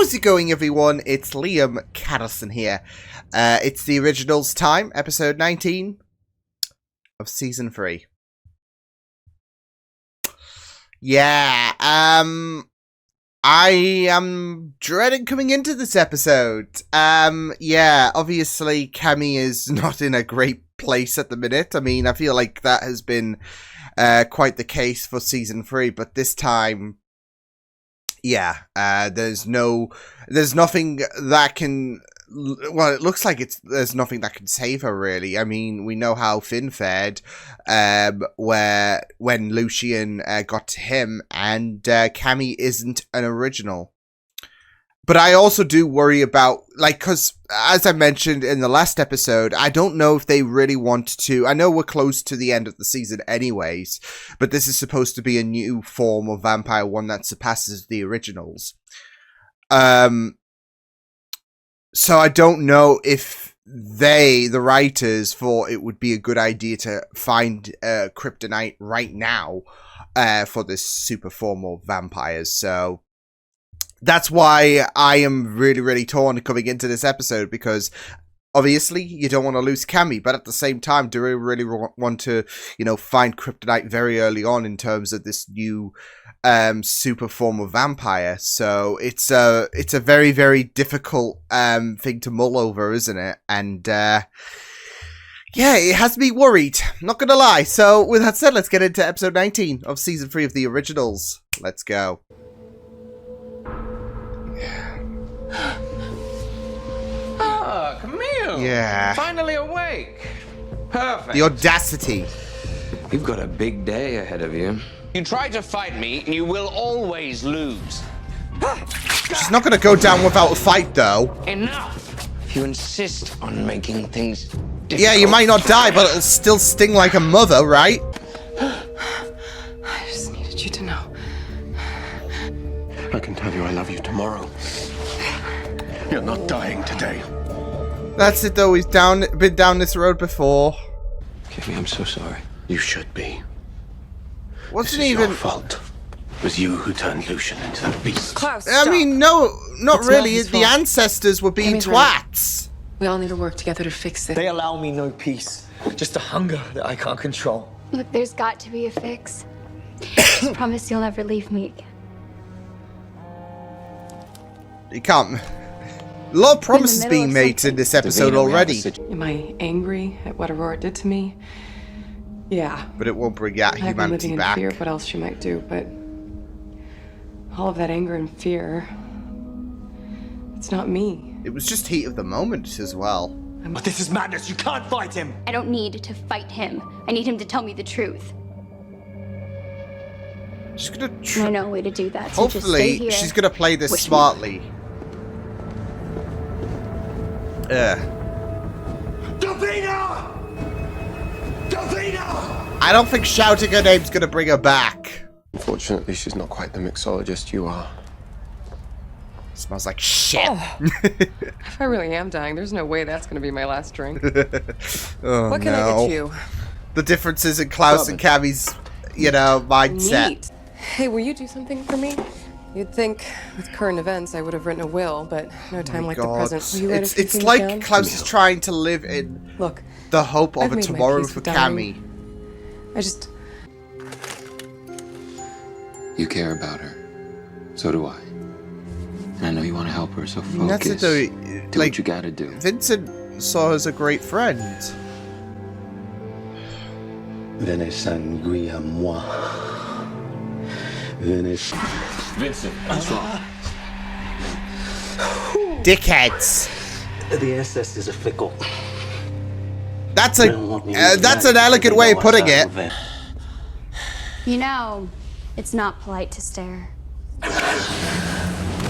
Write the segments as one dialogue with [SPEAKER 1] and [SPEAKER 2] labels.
[SPEAKER 1] How's it going, everyone? It's Liam Caddison here. It's the Originals time, episode 19 of season 3. Yeah, I am dreading coming into this episode. Yeah, obviously Cami is not in a great place at the minute. I mean, I feel like that has been quite the case for season 3, but this time, yeah, there's nothing that can, well, it looks like there's nothing that can save her, really. I mean, we know how Finn fared, when Lucian got to him, and Cami isn't an original. But I also do worry about, like, because, as I mentioned in the last episode, I don't know if they really want to, I know we're close to the end of the season anyways, but this is supposed to be a new form of vampire, one that surpasses the originals. So I don't know if the writers, thought it would be a good idea to find kryptonite right now for this super form of vampires, so that's why I am really, really torn coming into this episode, because obviously you don't want to lose Cami, but at the same time, do we really want to, you know, find kryptonite very early on in terms of this new super form of vampire? So it's a very, very difficult thing to mull over, isn't it? And yeah, it has me worried, not gonna lie. So with that said, let's get into episode 19 of season 3 of the Originals. Let's go.
[SPEAKER 2] Ah, Camille!
[SPEAKER 1] Yeah.
[SPEAKER 2] Finally awake. Perfect.
[SPEAKER 1] The audacity.
[SPEAKER 2] You've got a big day ahead of you. You try to fight me, and you will always lose.
[SPEAKER 1] She's not going to go down without a fight, though.
[SPEAKER 2] Enough! If you insist on making things difficult.
[SPEAKER 1] Yeah, you might not die, but it'll still sting like a mother, right?
[SPEAKER 3] I just needed you to know.
[SPEAKER 4] I can tell you I love you tomorrow. You're not dying today.
[SPEAKER 1] That's it, though. He's been down this road before.
[SPEAKER 2] Kimmy, I'm so sorry.
[SPEAKER 4] You should be.
[SPEAKER 1] Wasn't
[SPEAKER 4] This is
[SPEAKER 1] even
[SPEAKER 4] your fault. It was you who turned Lucian into that beast.
[SPEAKER 3] Klaus,
[SPEAKER 1] I
[SPEAKER 3] stop.
[SPEAKER 1] mean, no, not
[SPEAKER 3] It's
[SPEAKER 1] really.
[SPEAKER 3] not his
[SPEAKER 1] The
[SPEAKER 3] fault.
[SPEAKER 1] ancestors were being
[SPEAKER 3] Cammy's right.
[SPEAKER 1] twats.
[SPEAKER 3] We all need to work together to fix this.
[SPEAKER 5] They allow me no peace, just a hunger that I can't control.
[SPEAKER 6] Look, there's got to be a fix. Just promise you'll never leave me again.
[SPEAKER 1] You can't. A lot of promises being made in this episode already,
[SPEAKER 3] Am I angry at what Aurora did to me? Yeah.
[SPEAKER 1] but it won't bring that
[SPEAKER 3] I've been
[SPEAKER 1] humanity
[SPEAKER 3] living in
[SPEAKER 1] back.
[SPEAKER 3] fear of what else she might do, but all of that anger and fear, it's not me.
[SPEAKER 1] It was just heat of the moment as well.
[SPEAKER 5] But this is madness. You can't fight him.
[SPEAKER 6] I don't need to fight him. I need him to tell me the truth.
[SPEAKER 1] She's gonna.
[SPEAKER 6] And I know a way to do that. So just stay
[SPEAKER 1] Hopefully,
[SPEAKER 6] here.
[SPEAKER 1] she's gonna play this
[SPEAKER 6] Wish me
[SPEAKER 1] smartly.
[SPEAKER 5] Davina! Davina!
[SPEAKER 1] I don't think shouting her name's gonna bring her back.
[SPEAKER 4] Unfortunately, she's not quite the mixologist you are.
[SPEAKER 1] Smells like shit.
[SPEAKER 3] If I really am dying, there's no way that's going to be my last drink.
[SPEAKER 1] Oh,
[SPEAKER 3] What can I
[SPEAKER 1] no.
[SPEAKER 3] get you?
[SPEAKER 1] The differences in Klaus and Cami's, you know, mindset.
[SPEAKER 3] Neat. Hey, will you do something for me? You'd think with current events I would have written a will, but no time like the
[SPEAKER 1] God.
[SPEAKER 3] present. Will you write a few
[SPEAKER 1] It's
[SPEAKER 3] things
[SPEAKER 1] like
[SPEAKER 3] down?
[SPEAKER 1] Klaus is trying to live in
[SPEAKER 3] Look,
[SPEAKER 1] the hope of
[SPEAKER 3] I've
[SPEAKER 1] a
[SPEAKER 3] made my
[SPEAKER 1] tomorrow
[SPEAKER 3] peace
[SPEAKER 1] for
[SPEAKER 3] with dying.
[SPEAKER 1] Cami.
[SPEAKER 3] I just...
[SPEAKER 7] You care about her. So do I. And I know you want to help her, so focus.
[SPEAKER 1] That's it, though.
[SPEAKER 7] Do
[SPEAKER 1] Like,
[SPEAKER 7] what you gotta do.
[SPEAKER 1] Vincent saw her as a great friend.
[SPEAKER 4] Venez sanguis à moi. Venez.
[SPEAKER 7] Vincent, what's wrong?
[SPEAKER 1] Dickheads.
[SPEAKER 4] The ancestors are fickle.
[SPEAKER 1] That's
[SPEAKER 4] They don't want me to
[SPEAKER 1] that's
[SPEAKER 4] die.
[SPEAKER 1] an elegant
[SPEAKER 4] They
[SPEAKER 1] way
[SPEAKER 4] know
[SPEAKER 1] of putting
[SPEAKER 4] I
[SPEAKER 1] it.
[SPEAKER 4] love them.
[SPEAKER 6] You know, it's not polite to stare.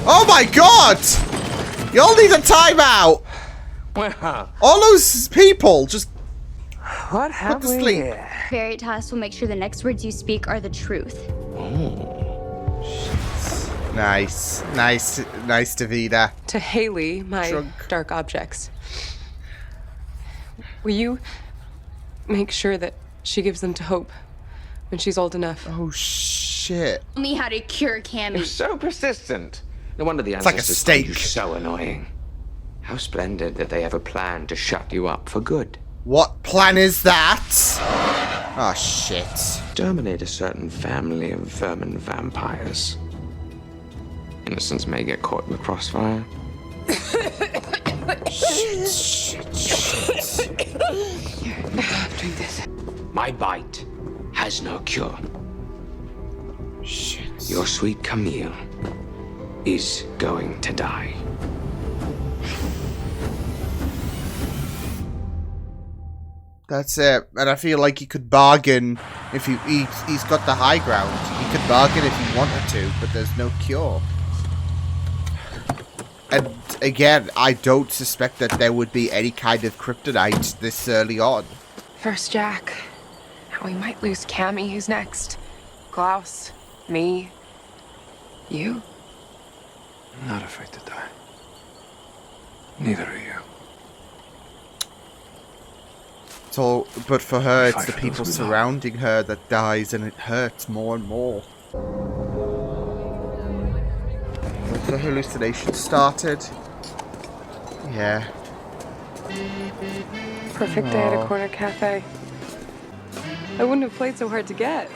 [SPEAKER 1] Oh my God! Y'all need a timeout.
[SPEAKER 2] Well,
[SPEAKER 1] All those people just
[SPEAKER 2] what
[SPEAKER 1] put
[SPEAKER 2] have
[SPEAKER 1] to
[SPEAKER 2] we
[SPEAKER 1] sleep.
[SPEAKER 2] here?
[SPEAKER 6] Veritas will make sure the next words you speak are the truth.
[SPEAKER 1] Nice, Davida.
[SPEAKER 3] To Haley, my
[SPEAKER 1] Drunk.
[SPEAKER 3] dark objects. Will you make sure that she gives them to Hope when she's old enough?
[SPEAKER 1] Oh shit.
[SPEAKER 6] Tell me how to cure Cami.
[SPEAKER 2] You're so persistent. No wonder the
[SPEAKER 1] It's like a
[SPEAKER 2] ancestors find you
[SPEAKER 1] steak.
[SPEAKER 2] so annoying. How splendid that they have a plan to shut you up for good.
[SPEAKER 1] What plan is that? Oh, shit.
[SPEAKER 2] Terminate a certain family of vermin vampires. Innocents may get caught in the crossfire.
[SPEAKER 1] Shit.
[SPEAKER 3] Drink this.
[SPEAKER 2] My bite has no cure.
[SPEAKER 1] Shit.
[SPEAKER 2] Your sweet Camille is going to die.
[SPEAKER 1] That's it. And I feel like he could bargain if he's got the high ground. He could bargain if he wanted to, but there's no cure. And again, I don't suspect that there would be any kind of kryptonite this early on.
[SPEAKER 3] First Jack. Now we might lose Cami. Who's next? Klaus. Me. You?
[SPEAKER 7] I'm not afraid to die. Neither are you.
[SPEAKER 1] So, but for her, it's
[SPEAKER 7] Fight
[SPEAKER 1] the
[SPEAKER 7] for
[SPEAKER 1] people
[SPEAKER 7] those we love.
[SPEAKER 1] surrounding her that dies, and it hurts more and more. The hallucination started. Yeah.
[SPEAKER 3] Perfect day at a corner cafe. I wouldn't have played so hard to get.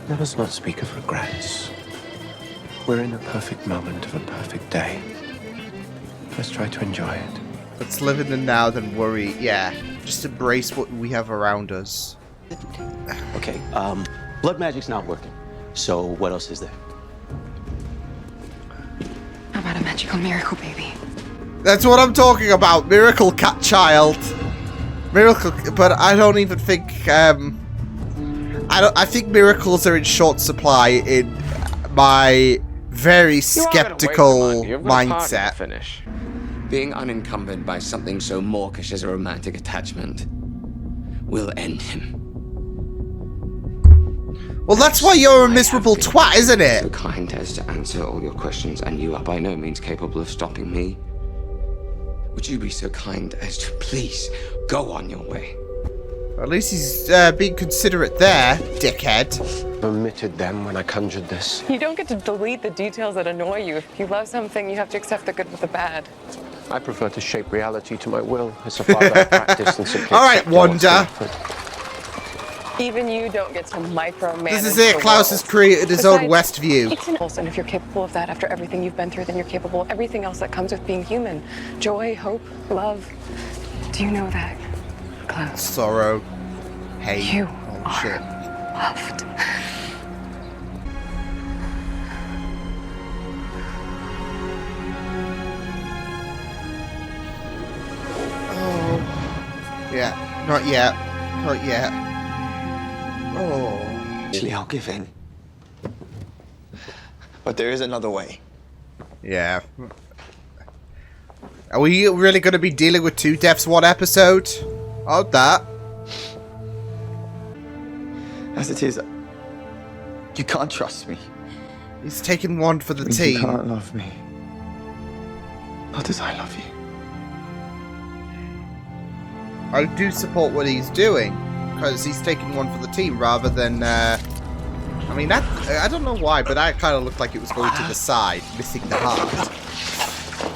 [SPEAKER 4] Let us not speak of regrets. We're in a perfect moment of a perfect day. Let's try to enjoy it.
[SPEAKER 1] Let's live in the now than worry. Yeah. Just embrace what we have around us.
[SPEAKER 8] Okay, blood magic's not working. So what else is there?
[SPEAKER 3] How about a magical miracle, baby?
[SPEAKER 1] That's what I'm talking about. Miracle cat child. Miracle, but I don't even think. I think miracles are in short supply in my very skeptical mindset.
[SPEAKER 2] Finish. Being unencumbered by something so mawkish as a romantic attachment will end him.
[SPEAKER 1] Well, that's why you're a miserable twat, isn't it?
[SPEAKER 2] So kind as to answer all your questions, and you are by no means capable of stopping me. Would you be so kind as to please go on your way?
[SPEAKER 1] At least he's being considerate there, dickhead.
[SPEAKER 4] Omitted them when I conjured this.
[SPEAKER 3] You don't get to delete the details that annoy you. If you love something, you have to accept the good with the bad.
[SPEAKER 4] I prefer to shape reality to my will. It's a far better practice than simply
[SPEAKER 1] All right,
[SPEAKER 4] accepting what's
[SPEAKER 1] Wanda.
[SPEAKER 4] good.
[SPEAKER 3] Even you don't get to micromanage.
[SPEAKER 1] This is it.
[SPEAKER 3] the
[SPEAKER 1] Klaus
[SPEAKER 3] world.
[SPEAKER 1] has created his own
[SPEAKER 3] Besides,
[SPEAKER 1] Westview.
[SPEAKER 3] it's an and if you're capable of that after everything you've been through, then you're capable of everything else that comes with being human. Joy, hope, love. Do you know that, Klaus?
[SPEAKER 1] Sorrow. Hate.
[SPEAKER 3] You
[SPEAKER 1] Oh,
[SPEAKER 3] are
[SPEAKER 1] shit.
[SPEAKER 3] loved.
[SPEAKER 1] Yeah. Not yet. Not yet. Oh.
[SPEAKER 5] Actually, I'll give in. But there is another way.
[SPEAKER 1] Yeah. Are we really going to be dealing with 2 deaths one episode? Oh, that.
[SPEAKER 5] As it is, you can't trust me.
[SPEAKER 1] He's taking one for the
[SPEAKER 5] Means you
[SPEAKER 1] team.
[SPEAKER 5] can't love me. Not as I love you.
[SPEAKER 1] I do support what he's doing, because he's taking one for the team rather than, I mean, that, I don't know why, but that kind of looked like it was going to the side, missing the heart.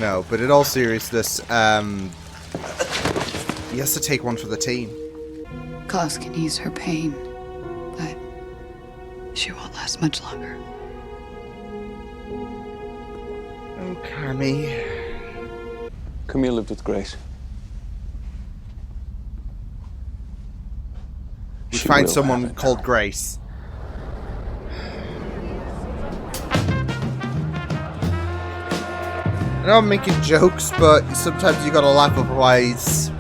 [SPEAKER 1] No, but in all seriousness, he has to take one for the team.
[SPEAKER 9] Klaus can ease her pain, but she won't last much longer.
[SPEAKER 1] Oh, Cami.
[SPEAKER 4] Camille lived with Grace.
[SPEAKER 1] We
[SPEAKER 4] She
[SPEAKER 1] find
[SPEAKER 4] will
[SPEAKER 1] someone
[SPEAKER 4] have it.
[SPEAKER 1] called Grace. I know I'm making jokes, but sometimes you gotta laugh, otherwise...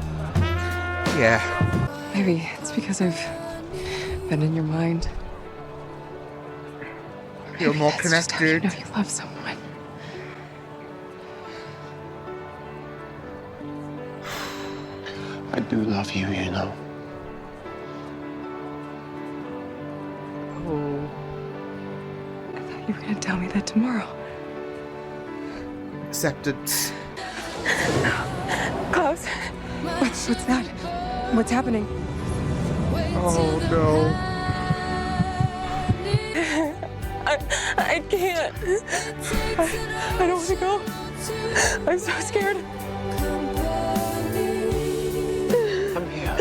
[SPEAKER 1] Yeah.
[SPEAKER 3] Maybe it's because I've been in your mind.
[SPEAKER 1] Feel more
[SPEAKER 3] That's just how you
[SPEAKER 1] connected.
[SPEAKER 3] know you love someone.
[SPEAKER 4] I do love you, you know.
[SPEAKER 1] Oh.
[SPEAKER 3] I thought you were gonna tell me that tomorrow.
[SPEAKER 1] Acceptance.
[SPEAKER 3] Klaus, what's that? What's happening?
[SPEAKER 1] Oh no.
[SPEAKER 3] I can't. I don't want to go. I'm so scared.
[SPEAKER 4] I'm here.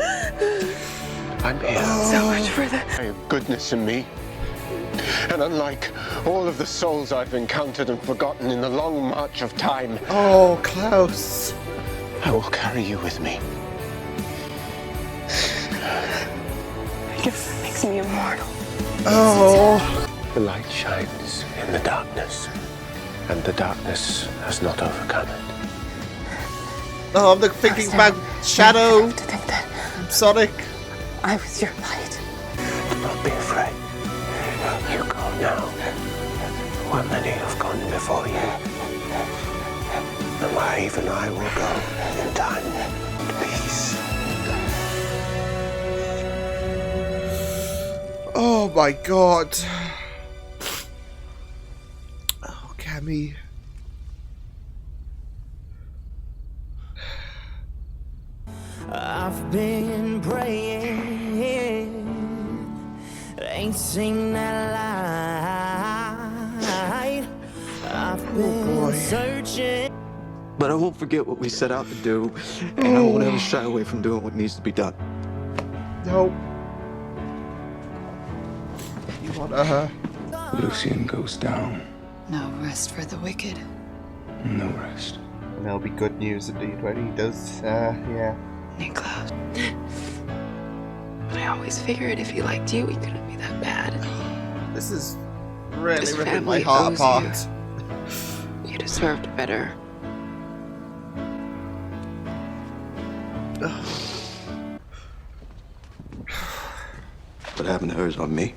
[SPEAKER 4] I'm here.
[SPEAKER 3] So much for the...
[SPEAKER 4] I have goodness in me. And unlike all of the souls I've encountered and forgotten in the long march of time,
[SPEAKER 1] Oh, Klaus.
[SPEAKER 4] I will carry you with me.
[SPEAKER 3] I guess that makes me immortal.
[SPEAKER 1] Oh.
[SPEAKER 4] The light shines in the darkness, and the darkness has not overcome it.
[SPEAKER 1] Oh, I'm thinking about Shadow.
[SPEAKER 3] To think that
[SPEAKER 1] Sonic.
[SPEAKER 3] I was your light.
[SPEAKER 4] Do not be afraid. You go now, where many have gone before you, and where even I will go in time and peace.
[SPEAKER 1] Oh my god. Oh, Cami.
[SPEAKER 10] I've been praying, ain't seen that light. I've been searching.
[SPEAKER 5] But I won't forget what we set out to do, and I won't ever shy away from doing what needs to be done.
[SPEAKER 1] No. You want her?
[SPEAKER 7] Lucian goes down.
[SPEAKER 9] No rest for the wicked.
[SPEAKER 7] No rest.
[SPEAKER 1] And there'll be good news indeed when he does, yeah.
[SPEAKER 9] Niklaus.
[SPEAKER 3] But I always figured if he liked you, he couldn't be that bad.
[SPEAKER 1] This is really
[SPEAKER 3] His
[SPEAKER 1] ripping my
[SPEAKER 3] family
[SPEAKER 1] heart
[SPEAKER 3] owes
[SPEAKER 1] apart.
[SPEAKER 3] You deserved better.
[SPEAKER 5] What happened to her is on me.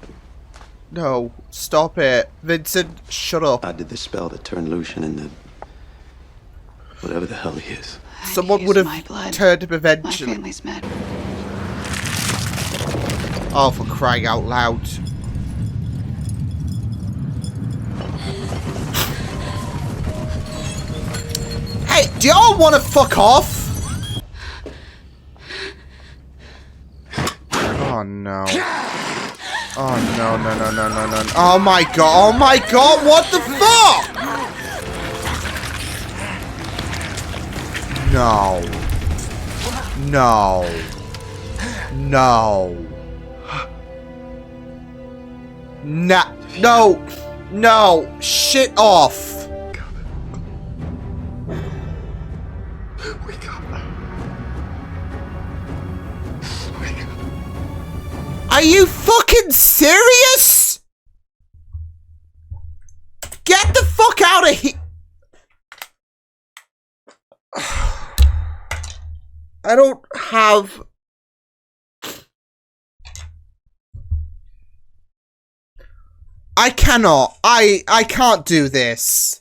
[SPEAKER 1] No, stop it. Vincent, shut up.
[SPEAKER 5] I did the spell that turned Lucian into whatever the hell he is.
[SPEAKER 1] Someone
[SPEAKER 9] Use
[SPEAKER 1] would
[SPEAKER 9] my
[SPEAKER 1] have
[SPEAKER 9] blood.
[SPEAKER 1] turned him
[SPEAKER 9] My
[SPEAKER 1] eventually.
[SPEAKER 9] family's mad.
[SPEAKER 1] Oh, for crying out loud. Hey, do y'all want to fuck off? Oh no. Oh no, no, no, no, no, no. Oh my god, what the fuck? No. No. No. Nah. No. No. Shit off.
[SPEAKER 5] Wake up.
[SPEAKER 1] Are you fucking serious? Get the fuck out of here. I don't have... I cannot. I can't do this.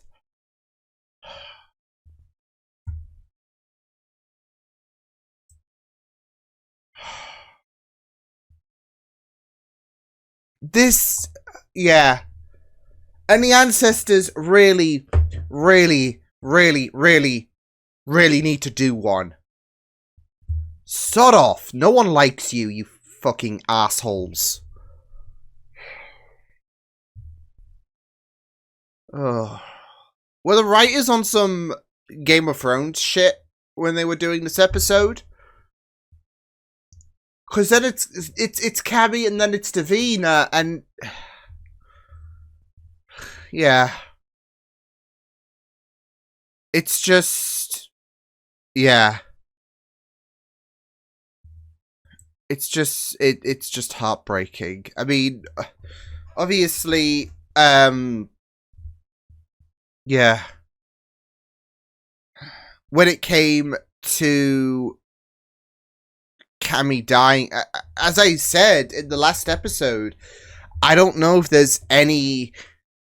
[SPEAKER 1] This, yeah. And the ancestors really, really, really, really, really need to do one. Sod off. No one likes you, you fucking assholes. Ugh. Were the writers on some Game of Thrones shit when they were doing this episode? Because then it's Cami and then it's Davina and... Yeah. It's just... Yeah. It's just... It's just heartbreaking. I mean, obviously, yeah. When it came to Cami dying, as I said in the last episode, I don't know if there's any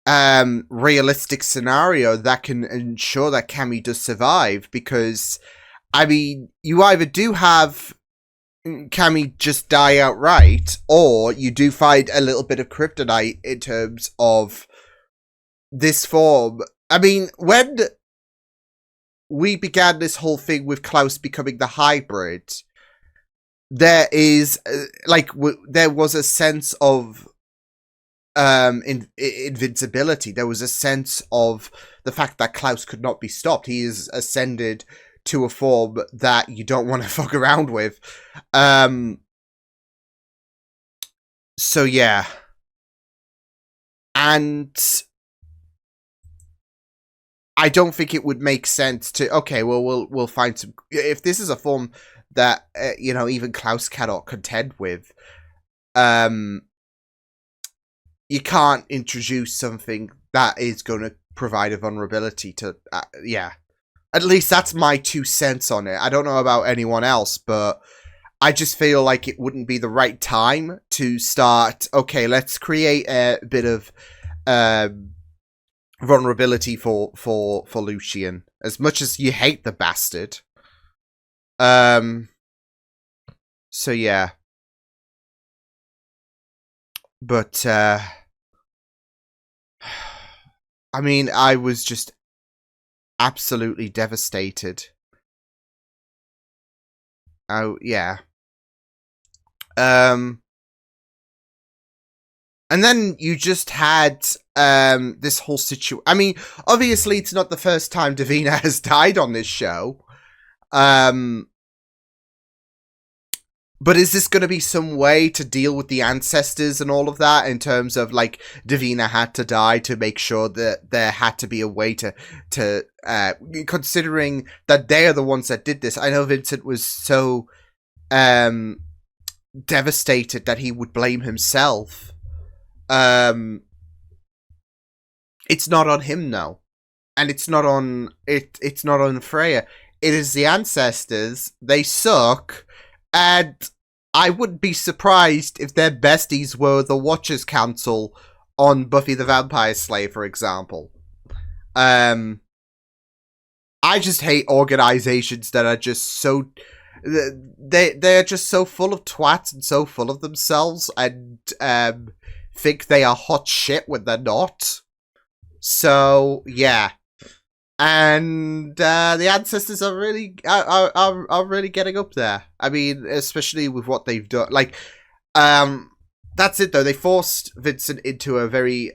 [SPEAKER 1] realistic scenario that can ensure that Cami does survive, because, I mean, you either do have Cami just die outright, or you do find a little bit of kryptonite in terms of this form. I mean, when we began this whole thing with Klaus becoming the hybrid, there is, there was a sense of invincibility. There was a sense of the fact that Klaus could not be stopped. He is ascended to a form that you don't want to fuck around with. So yeah. And I don't think it would make sense to, okay, well, we'll find some, if this is a form that, you know, even Klaus cannot contend with, you can't introduce something that is going to provide a vulnerability to, yeah. At least that's my 2 cents on it. I don't know about anyone else, but I just feel like it wouldn't be the right time to start, okay, let's create a bit of vulnerability for Lucian. As much as you hate the bastard. So yeah. But, I mean, I was just absolutely devastated. Oh, yeah. And then you just had this whole situation. I mean, obviously it's not the first time Davina has died on this show. But is this going to be some way to deal with the ancestors and all of that, in terms of, like, Davina had to die to make sure that there had to be a way to considering that they are the ones that did this. I know Vincent was so devastated that he would blame himself. It's not on him now, and it's not on it's not on Freya. It is the ancestors. They suck. And I wouldn't be surprised if their besties were the Watchers Council on Buffy the Vampire Slayer, for example. I just hate organizations that are just so... They're just so full of twats and so full of themselves and think they are hot shit when they're not. So, yeah. And the ancestors are really are really getting up there. I mean, especially with what they've done. Like, that's it though. They forced Vincent into a very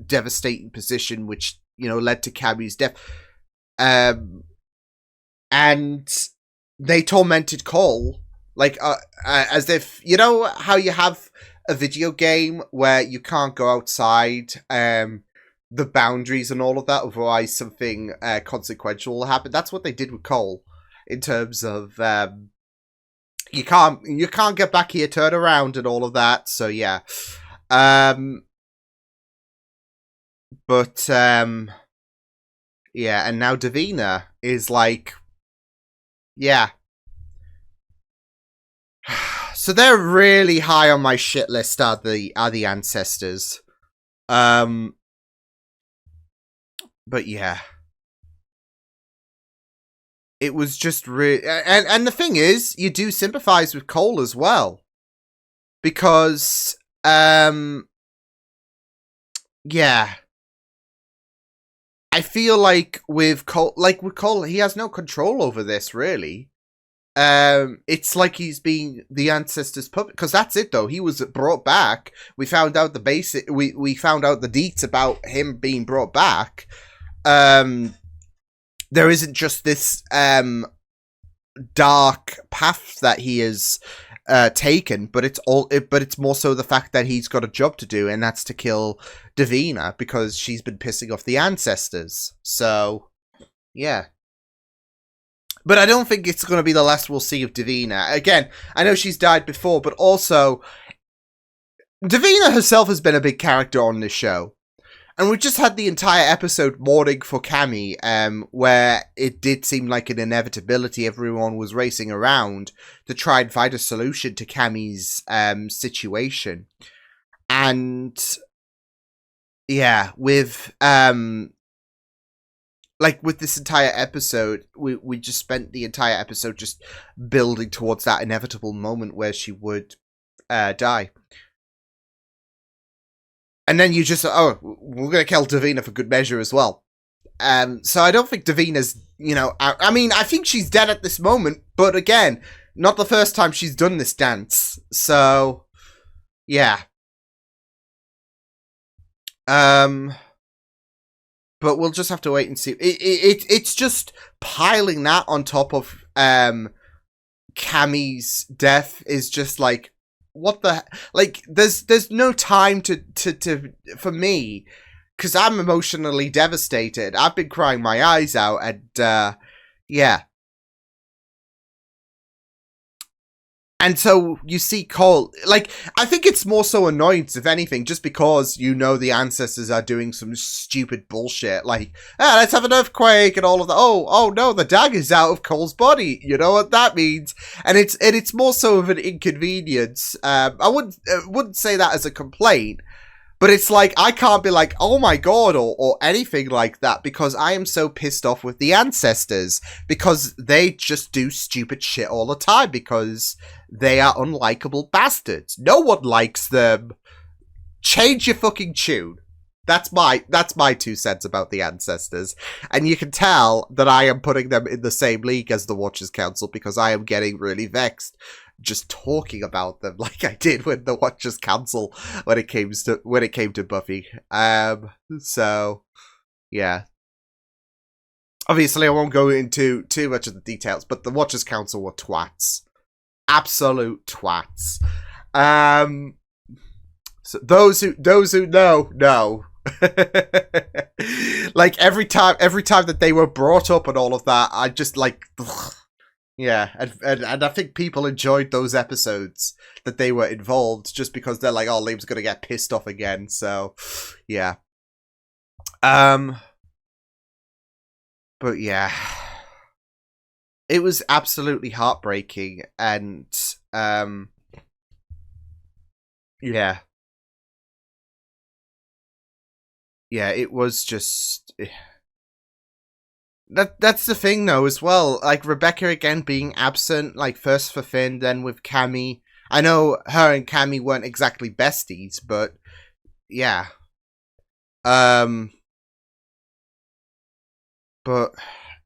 [SPEAKER 1] devastating position, which, you know, led to Cami's death. And they tormented Cole, like as if, you know how you have a video game where you can't go outside. The boundaries and all of that, otherwise something consequential will happen. That's what they did with Cole, in terms of you can't get back here, turn around, and all of that. So yeah, but yeah, and now Davina is like, yeah. So they're really high on my shit list. Are the ancestors? But yeah, it was just really, and the thing is, you do sympathize with Cole as well, because yeah, I feel like with Cole, he has no control over this really. It's like he's being the ancestors' puppet, because that's it though. He was brought back. We found out the basic. We found out the deets about him being brought back. There isn't just this dark path that he has taken, but it's more so the fact that he's got a job to do, and that's to kill Davina because she's been pissing off the ancestors. So yeah. But I don't think it's going to be the last we'll see of Davina. Again, I know she's died before, but also Davina herself has been a big character on this show. And we just had the entire episode mourning for Cami, where it did seem like an inevitability. Everyone was racing around to try and find a solution to Cami's situation. And yeah, with with this entire episode, we just spent the entire episode just building towards that inevitable moment where she would die. And then you just, oh, we're going to kill Davina for good measure as well. So I don't think Davina's, you know, I mean, I think she's dead at this moment, but again, not the first time she's done this dance. So, yeah. But we'll just have to wait and see. It's just piling that on top of Cami's death is just like, what the, like, there's no time to for me, because I'm emotionally devastated. I've been crying my eyes out, and yeah. And so you see Cole, like, I think it's more so annoyance, if anything, just because you know the ancestors are doing some stupid bullshit, like, let's have an earthquake and all of that. Oh no, the dagger's out of Cole's body. You know what that means? And it's more so of an inconvenience. I wouldn't say that as a complaint, but it's like, I can't be like, oh my god, or anything like that, because I am so pissed off with the ancestors, because they just do stupid shit all the time, because they are unlikable bastards. No one likes them. Change your fucking tune. That's my 2 cents about the ancestors. And you can tell that I am putting them in the same league as the Watchers Council, because I am getting really vexed just talking about them, like I did with the Watchers Council when it came to Buffy. So yeah. Obviously I won't go into too much of the details, but the Watchers Council were twats. Absolute twats. So those who know. Like every time that they were brought up and all of that, I just like, ugh. Yeah, and I think people enjoyed those episodes that they were involved, just because they're like, oh, Liam's gonna get pissed off again. So yeah. But yeah, it was absolutely heartbreaking, and yeah. Yeah, it was just... That's the thing, though, as well. Like, Rebecca, again, being absent, like, first for Finn, then with Cami. I know her and Cami weren't exactly besties, but, yeah. But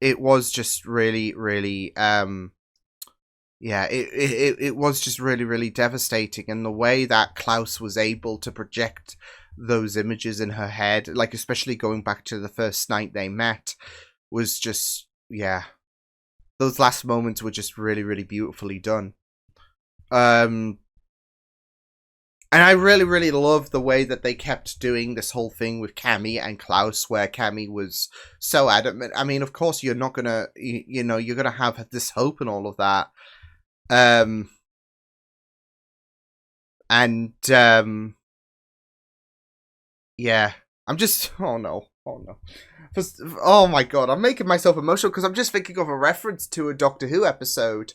[SPEAKER 1] it was just really, really, yeah, it was just really, really devastating. And the way that Klaus was able to project those images in her head, like, especially going back to the first night they met, was just, yeah. Those last moments were just really, really beautifully done. And I really, really love the way that they kept doing this whole thing with Cami and Klaus, where Cami was so adamant. I mean, of course, you're not gonna, you know, you're gonna have this hope and all of that. Yeah, I'm just, oh no. Oh my god, I'm making myself emotional because I'm just thinking of a reference to a Doctor Who episode.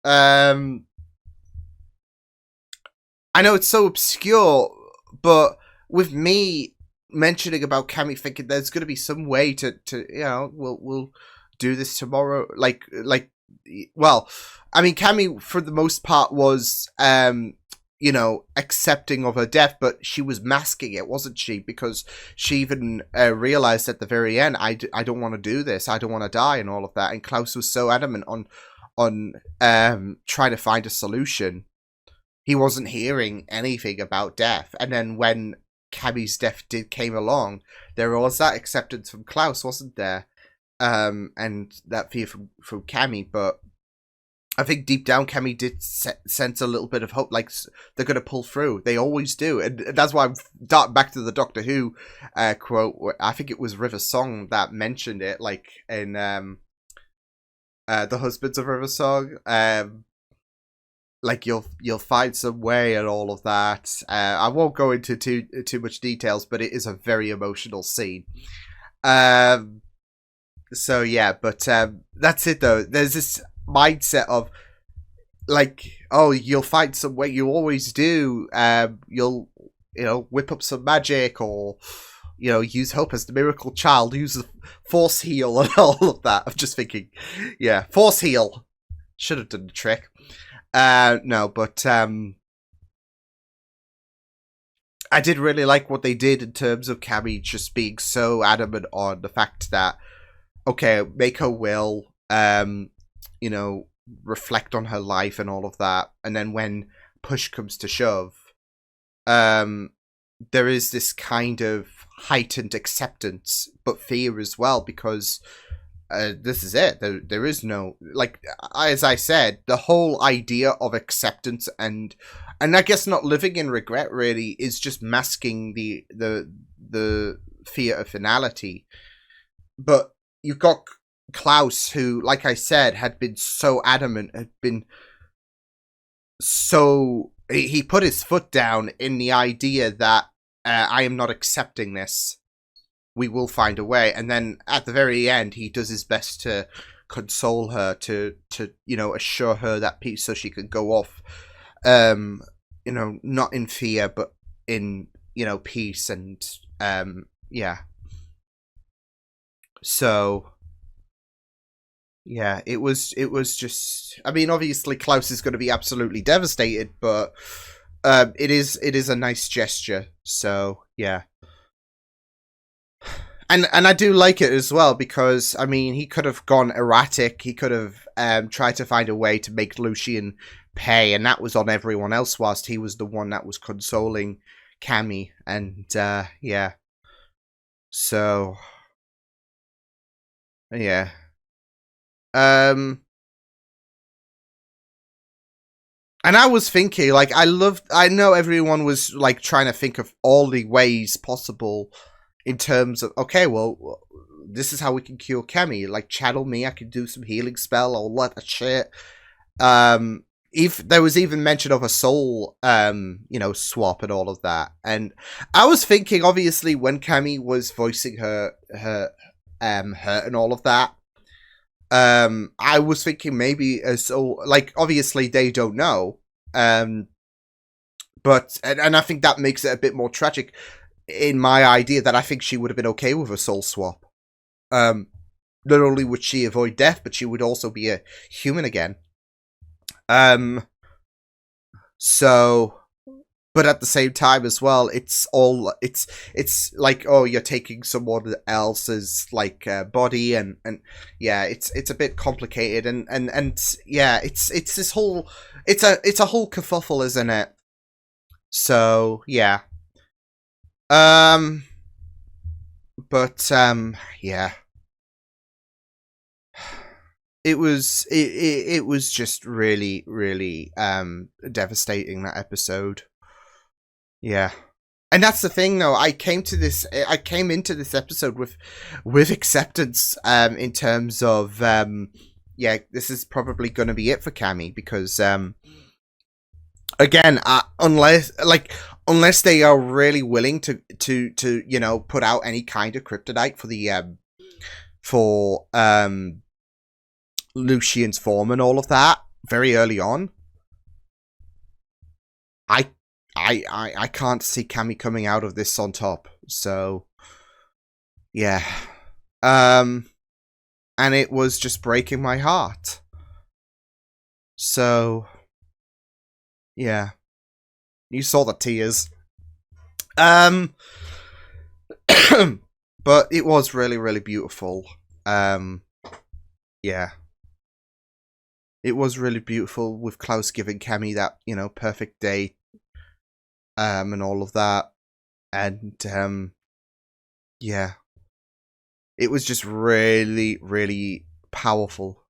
[SPEAKER 1] I know it's so obscure, but with me mentioning about Cami, thinking there's going to be some way to you know, we'll do this tomorrow. Like, well, I mean, Cami for the most part was you know, accepting of her death, but she was masking it, wasn't she? Because she even realized at the very end, I don't want to do this, I don't want to die, and all of that. And Klaus was so adamant on trying to find a solution. He wasn't hearing anything about death. And then when Cami's death came along, there was that acceptance from Klaus, wasn't there? And that fear from Cami, but I think deep down, Cami did sense a little bit of hope, like they're going to pull through. They always do. And that's why I'm back to the Doctor Who quote. I think it was River Song that mentioned it, like in The Husbands of River Song. Like you'll find some way and all of that. I won't go into too much details, but it is a very emotional scene. So yeah, but that's it though. There's this mindset of like, oh, you'll find some way, you always do. You'll, you know, whip up some magic, or, you know, use hope as the miracle child, use the force heal and all of that. I'm just thinking, yeah, force heal should have done the trick. No, but I did really like what they did in terms of Cami just being so adamant on the fact that, okay, make her will, you know, reflect on her life and all of that. And then when push comes to shove, there is this kind of heightened acceptance, but fear as well, because this is it. There is no, like, as I said, the whole idea of acceptance and I guess not living in regret really is just masking the fear of finality. But you've got Klaus, who, like I said, had been so adamant, had been so, he put his foot down in the idea that I am not accepting this. We will find a way. And then at the very end, he does his best to console her, to you know, assure her that peace, so she can go off, you know, not in fear, but in, you know, peace. And yeah. So yeah, it was just, I mean, obviously Klaus is going to be absolutely devastated, but it is a nice gesture. So yeah. And I do like it as well, because I mean, he could have gone erratic. He could have tried to find a way to make Lucian pay, and that was on everyone else, whilst he was the one that was consoling Cami. And yeah. So yeah. And I was thinking, like, I know everyone was like trying to think of all the ways possible in terms of, okay, well, this is how we can cure Cami. Like, channel me, I could do some healing spell, or what a shit. If there was even mention of a soul, you know, swap and all of that. And I was thinking, obviously, when Cami was voicing her hurt and all of that, I was thinking maybe a soul, like, obviously they don't know, but and I think that makes it a bit more tragic in my idea, that I think she would have been okay with a soul swap. Not only would she avoid death, but she would also be a human again. So, but at the same time as well, it's like, oh, you're taking someone else's like body, and yeah, it's a bit complicated, and yeah, it's this whole, it's a whole kerfuffle, isn't it? So yeah. But yeah. It was just really, really devastating, that episode. Yeah. And that's the thing, though. I came into this episode with acceptance, in terms of yeah, this is probably going to be it for Cami, because again, unless they are really willing to you know, put out any kind of kryptonite for the Lucian's form and all of that very early on, I can't see Cami coming out of this on top. So yeah. And it was just breaking my heart. So yeah. You saw the tears. But it was really, really beautiful. Yeah. It was really beautiful, with Klaus giving Cami that, you know, perfect day, and all of that. And yeah. It was just really, really powerful.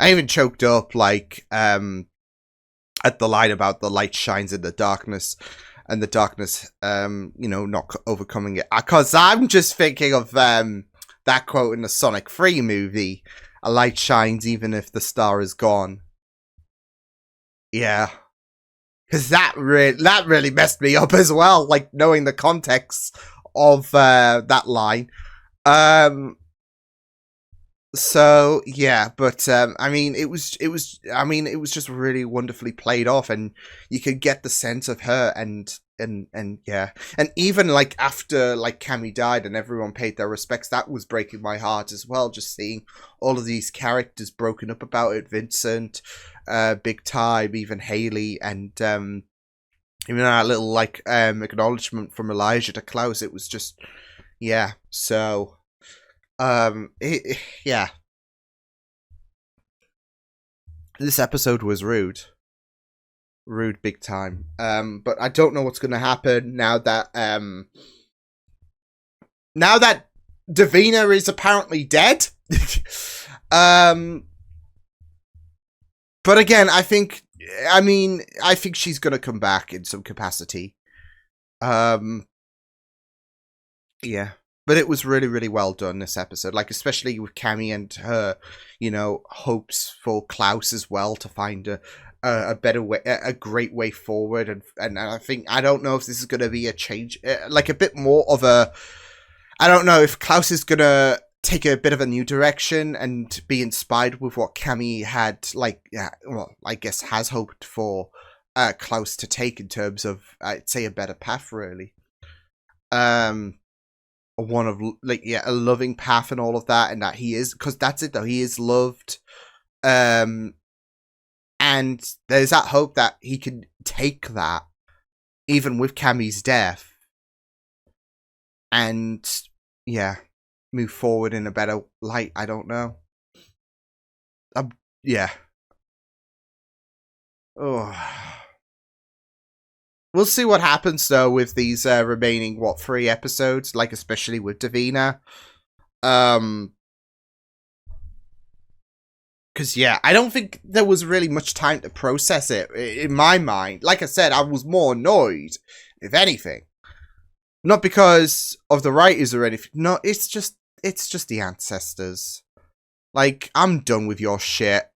[SPEAKER 1] I even choked up, like, at the line about the light shines in the darkness, and the darkness, you know, not overcoming it. Because I'm just thinking of that quote in the Sonic 3 movie: "A light shines even if the star is gone." Yeah. Because that really messed me up as well, like, knowing the context of that line. So yeah, but I mean, it was just really wonderfully played off, and you could get the sense of her, and yeah, and even like after like Cami died and everyone paid their respects, that was breaking my heart as well. Just seeing all of these characters broken up about it: Vincent, Big Time, even Haley, and even that little like acknowledgement from Elijah to Klaus. It was just, yeah. So yeah. This episode was rude. rude big time. But I don't know what's going to happen now that Davina is apparently dead. But again, I think she's going to come back in some capacity. Yeah. But it was really, really well done, this episode. Like, especially with Cami and her, you know, hopes for Klaus as well to find a better way, a great way forward. And I think, I don't know if this is going to be a change, like a bit more of a, I don't know if Klaus is going to take a bit of a new direction and be inspired with what Cami had, like, well, I guess has hoped for Klaus to take in terms of, I'd say, a better path, really. One of, like, yeah, a loving path and all of that, and that he is, because that's it though, he is loved, and there's that hope that he can take that even with Cami's death and yeah, move forward in a better light. I don't know. Yeah. Oh. We'll see what happens, though, with these remaining, 3 episodes, like, especially with Davina. Because, yeah, I don't think there was really much time to process it, in my mind. Like I said, I was more annoyed, if anything. Not because of the writers or anything. No, it's just the ancestors. Like, I'm done with your shit.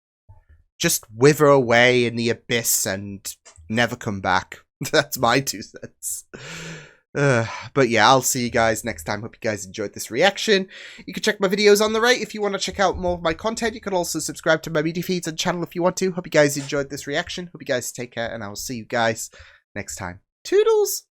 [SPEAKER 1] Just wither away in the abyss and never come back. That's my 2 cents. But yeah, I'll see you guys next time. Hope you guys enjoyed this reaction. You can check my videos on the right if you want to check out more of my content. You can also subscribe to my media feeds and channel if you want to. Hope you guys enjoyed this reaction. Hope you guys take care, and I will see you guys next time. Toodles!